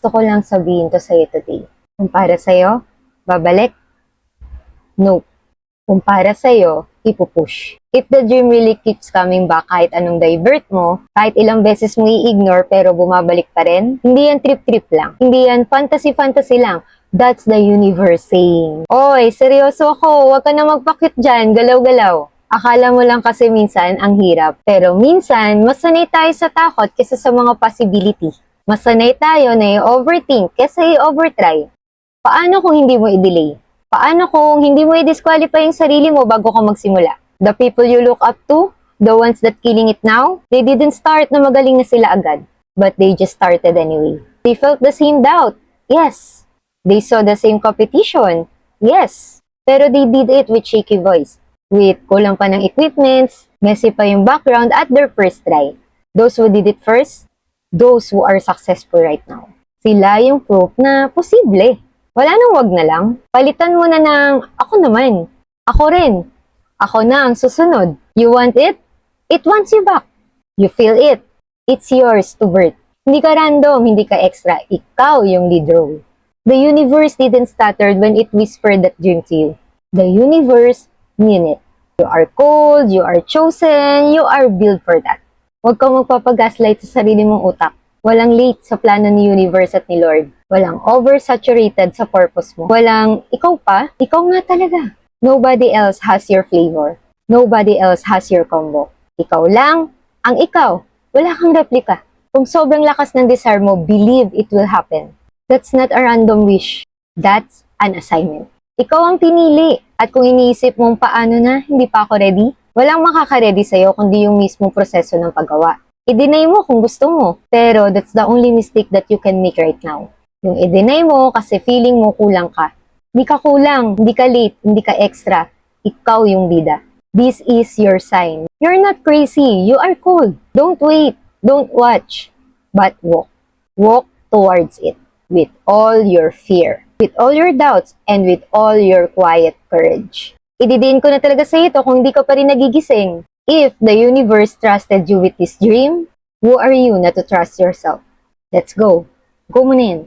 Gusto ko lang sabihin to sa'yo today. Kung para sa'yo, babalik? Nope. Kung para sa'yo, ipupush. If the dream really keeps coming back kahit anong divert mo, kahit ilang beses mo i-ignore pero bumabalik pa rin, hindi yan trip-trip lang. Hindi yan fantasy-fantasy lang. That's the universe saying, "Oy, seryoso ako, huwag ka na magpakit dyan, galaw-galaw." Akala mo lang kasi minsan ang hirap. Pero minsan, mas sanay tayo sa takot kaysa sa mga possibility. Mas sanay tayo na i-overthink kaysa i-overtry. Paano kung hindi mo i-delay? Paano kung hindi mo i-disqualify yung sarili mo bago ka magsimula? The people you look up to, the ones that killing it now, they didn't start na magaling na sila agad. But they just started anyway. They felt the same doubt. Yes. They saw the same competition. Yes. Pero they did it with shaky voice. With kulang pa ng equipments, messy pa yung background at their first try. Those who did it first, those who are successful right now. Sila yung proof na posible. Wala nang wag na lang. Palitan mo na ng, ako naman. Ako rin. Ako na ang susunod. You want it? It wants you back. You feel it. It's yours to birth. Hindi ka random, hindi ka extra. Ikaw yung lead role. The universe didn't stutter when it whispered that dream to you. The universe mean it. You are called, you are chosen, you are built for that. Huwag kang magpapagaslight sa sarili mong utak. Walang late sa plano ni universe at ni Lord. Walang oversaturated sa purpose mo. Walang, ikaw pa? Ikaw nga talaga. Nobody else has your flavor. Nobody else has your combo. Ikaw lang, ang ikaw. Wala kang replika. Kung sobrang lakas ng desire mo, believe it will happen. That's not a random wish. That's an assignment. Ikaw ang pinili. At kung iniisip mong paano na, hindi pa ako ready, walang makaka-ready sa'yo kundi yung mismong proseso ng paggawa. I-deny mo kung gusto mo. Pero that's the only mistake that you can make right now. Yung i-deny mo kasi feeling mo kulang ka. Hindi ka kulang, hindi ka late, hindi ka extra. Ikaw yung bida. This is your sign. You're not crazy. You are cold. Don't wait. Don't watch. But walk. Walk towards it. With all your fear. With all your doubts. And with all your quiet courage. Ididiin ko na talaga sa ito kung hindi ka pa rin nagigising. If the universe trusted you with this dream, who are you not to trust yourself? Let's go. Go mo na yan.